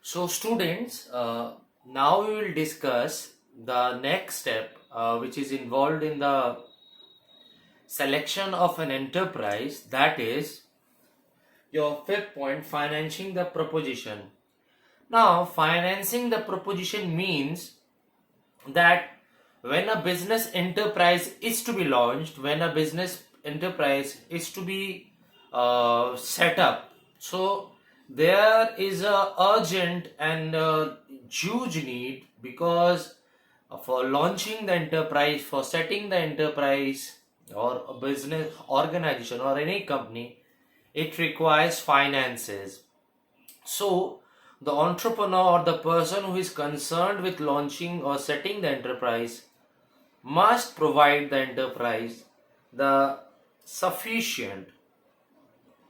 So, students, now we will discuss the next step, which is involved in the selection of an enterprise. That is your fifth point, financing the proposition. Now, financing the proposition means that when a business enterprise is to be launched, when a business enterprise is to be set up, so there is a urgent and huge need because for launching the enterprise, for setting the enterprise or a business organization or any company, it requires finances. So, the entrepreneur or the person who is concerned with launching or setting the enterprise must provide the enterprise the sufficient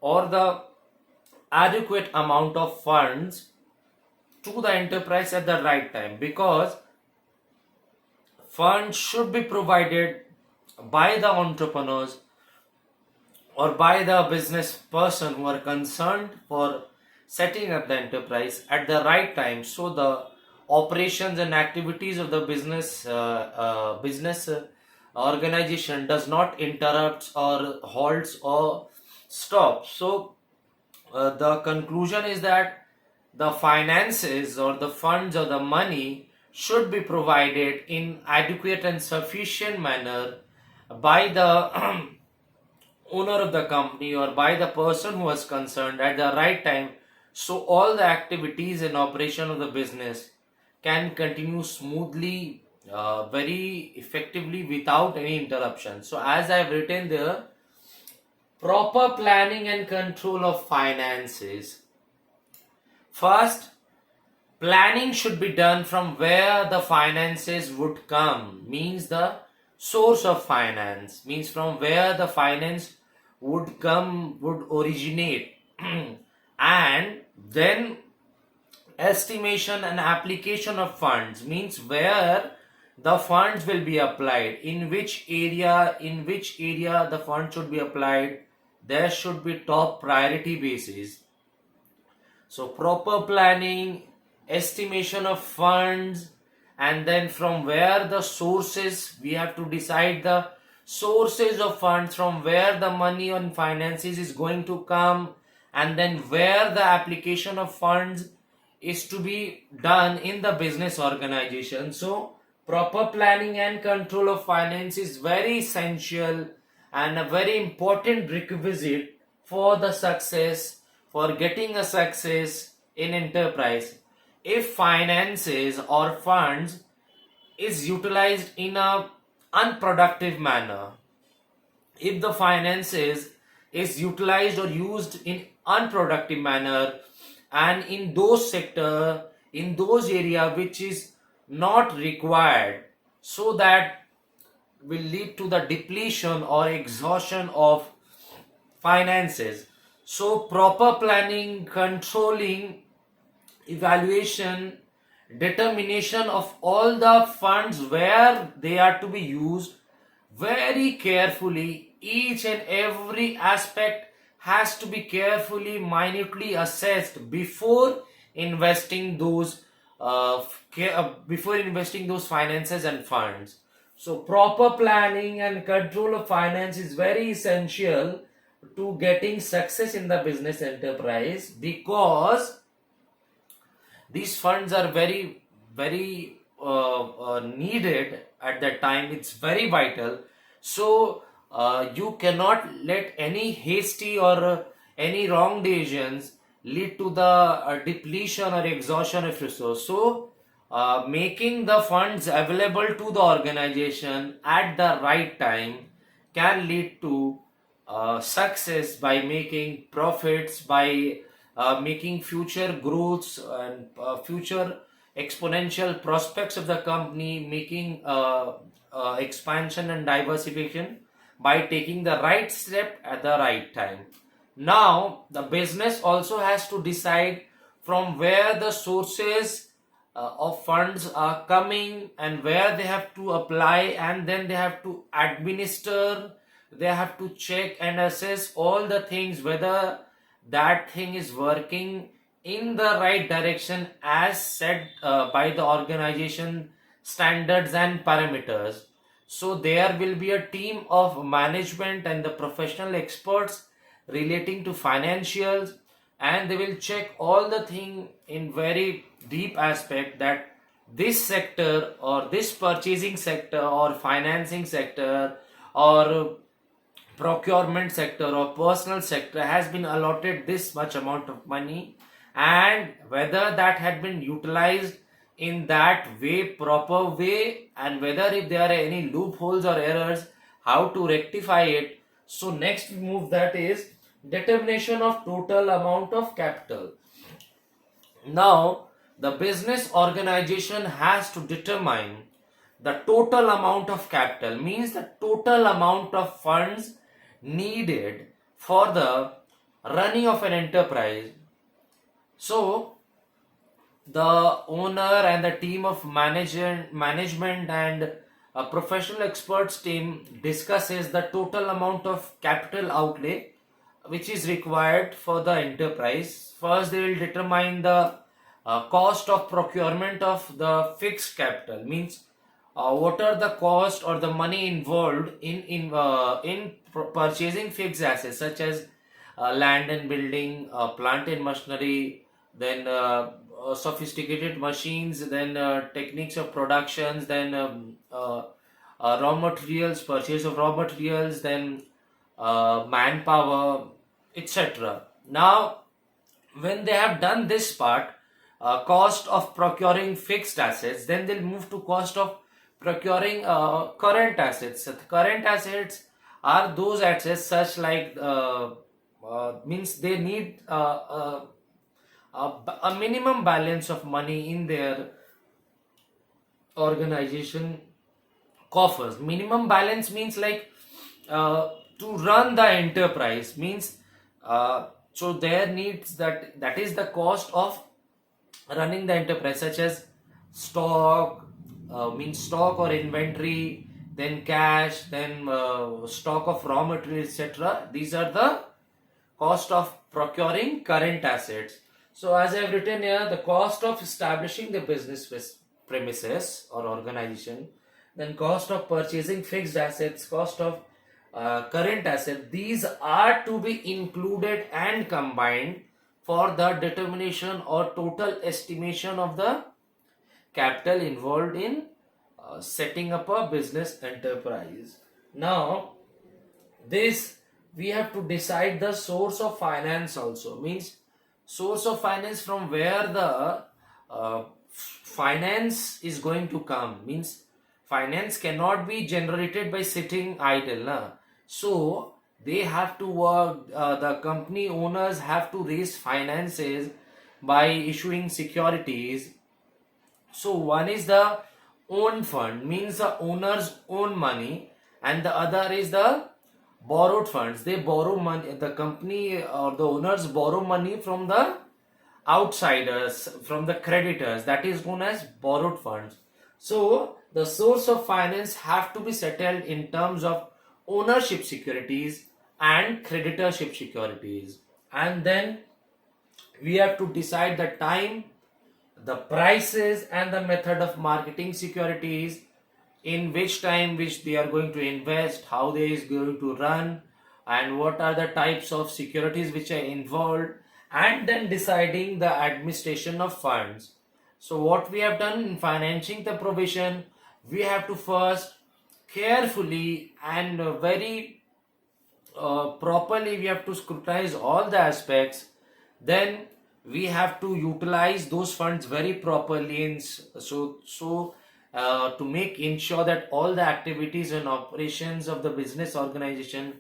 or the adequate amount of funds to the enterprise at the right time, because funds should be provided by the entrepreneurs or by the business person who are concerned for setting up the enterprise at the right time, so the operations and activities of the business organization does not interrupt or halts or stop. So the conclusion is that the finances or the funds or the money should be provided in adequate and sufficient manner by the owner of the company or by the person who was concerned at the right time, so all the activities and operation of the business can continue smoothly, very effectively without any interruption. So as I have written there, proper planning and control of finances. First, planning should be done from where the finances would come, means the source of finance, means from where the finance would come, would originate. And then estimation and application of funds, means where the funds will be applied, in which area the fund should be applied. There should be top priority basis. So proper planning, estimation of funds, and then from where the sources, we have to decide the sources of funds from where the money on finances is going to come, and then where the application of funds is to be done in the business organization. So proper planning and control of finance is very essential and a very important requisite for the success, for getting a success in enterprise. If finances or funds is utilized in a unproductive manner, if the finances is utilized or used in unproductive manner, and in those sector, in those area which is not required, so that will lead to the depletion or exhaustion of finances. So proper planning, controlling, evaluation, determination of all the funds where they are to be used very carefully. Each and every aspect has to be carefully, minutely assessed before investing those finances and funds. So proper planning and control of finance is very essential to getting success in the business enterprise, because these funds are very needed at that time. It's very vital. So you cannot let any hasty or any wrong decisions lead to the depletion or exhaustion of resource. So making the funds available to the organization at the right time can lead to success by making profits, by making future growths and future exponential prospects of the company, making expansion and diversification by taking the right step at the right time. Now, the business also has to decide from where the sources of funds are coming and where they have to apply, and then they have to administer, they have to check and assess all the things whether that thing is working in the right direction as set by the organization standards and parameters. So there will be a team of management and the professional experts relating to financials, and they will check all the thing in very deep aspect that this sector or this purchasing sector or financing sector or procurement sector or personal sector has been allotted this much amount of money, and whether that had been utilized in that way, proper way, and whether if there are any loopholes or errors, how to rectify it. So next move, that is determination of total amount of capital. Now, the business organization has to determine the total amount of capital, means the total amount of funds needed for the running of an enterprise. So, the owner and the team of management and a professional experts team discusses the total amount of capital outlay which is required for the enterprise. First, they will determine the cost of procurement of the fixed capital, means what are the cost or the money involved in purchasing fixed assets such as land and building, plant and machinery, then sophisticated machines, then techniques of productions, then raw materials, purchase of raw materials, then manpower, etc. Now, when they have done this part, cost of procuring fixed assets, then they'll move to cost of procuring current assets. So the current assets are those assets such like means they need a minimum balance of money in their organization coffers. Minimum balance means like to run the enterprise, means so there needs that is the cost of running the enterprise, such as stock, means stock or inventory, then cash, then stock of raw material, etc. These are the cost of procuring current assets. So as I have written here, the cost of establishing the business premises or organization, then cost of purchasing fixed assets, cost of current asset, these are to be included and combined for the determination or total estimation of the capital involved in setting up a business enterprise. Now, this we have to decide the source of finance also, means source of finance from where the finance is going to come, means finance cannot be generated by sitting idle, na? So they have to work, the company owners have to raise finances by issuing securities. So one is the own fund, means the owners own money, and the other is the borrowed funds. They borrow money, the company or the owners borrow money from the outsiders, from the creditors, that is known as borrowed funds. So the source of finance have to be settled in terms of ownership securities and creditorship securities, and then we have to decide the time, the prices, and the method of marketing securities, in which time which they are going to invest, how they is going to run, and what are the types of securities which are involved, and then deciding the administration of funds. So what we have done in financing the provision, we have to first carefully and very properly we have to scrutinize all the aspects. Then we have to utilize those funds very properly in to make ensure that all the activities and operations of the business organization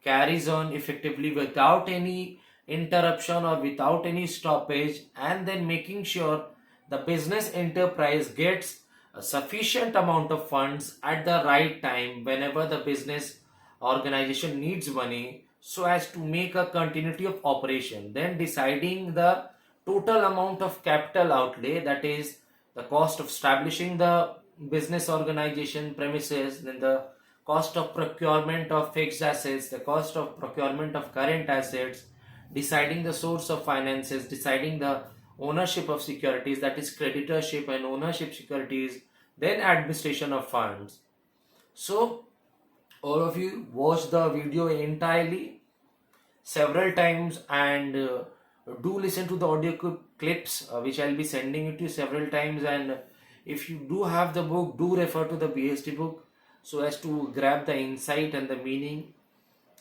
carries on effectively without any interruption or without any stoppage, and then making sure the business enterprise gets a sufficient amount of funds at the right time whenever the business organization needs money, so as to make a continuity of operation. Then deciding the total amount of capital outlay, that is the cost of establishing the business organization premises, then the cost of procurement of fixed assets, the cost of procurement of current assets, deciding the source of finances, deciding the ownership of securities, that is creditorship and ownership securities, then administration of funds. So all of you watch the video entirely several times, and do listen to the audio clips which I'll be sending it to you several times. And if you do have the book, do refer to the BST book so as to grab the insight and the meaning,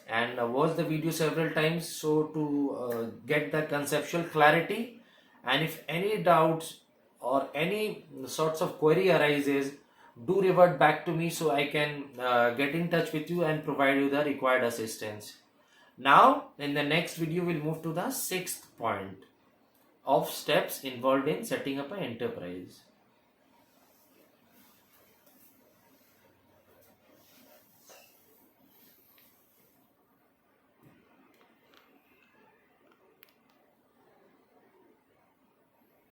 and watch the video several times so to get the conceptual clarity. And if any doubts or any sorts of query arises, do revert back to me so I can get in touch with you and provide you the required assistance. Now, in the next video, we'll move to the sixth point of steps involved in setting up an enterprise.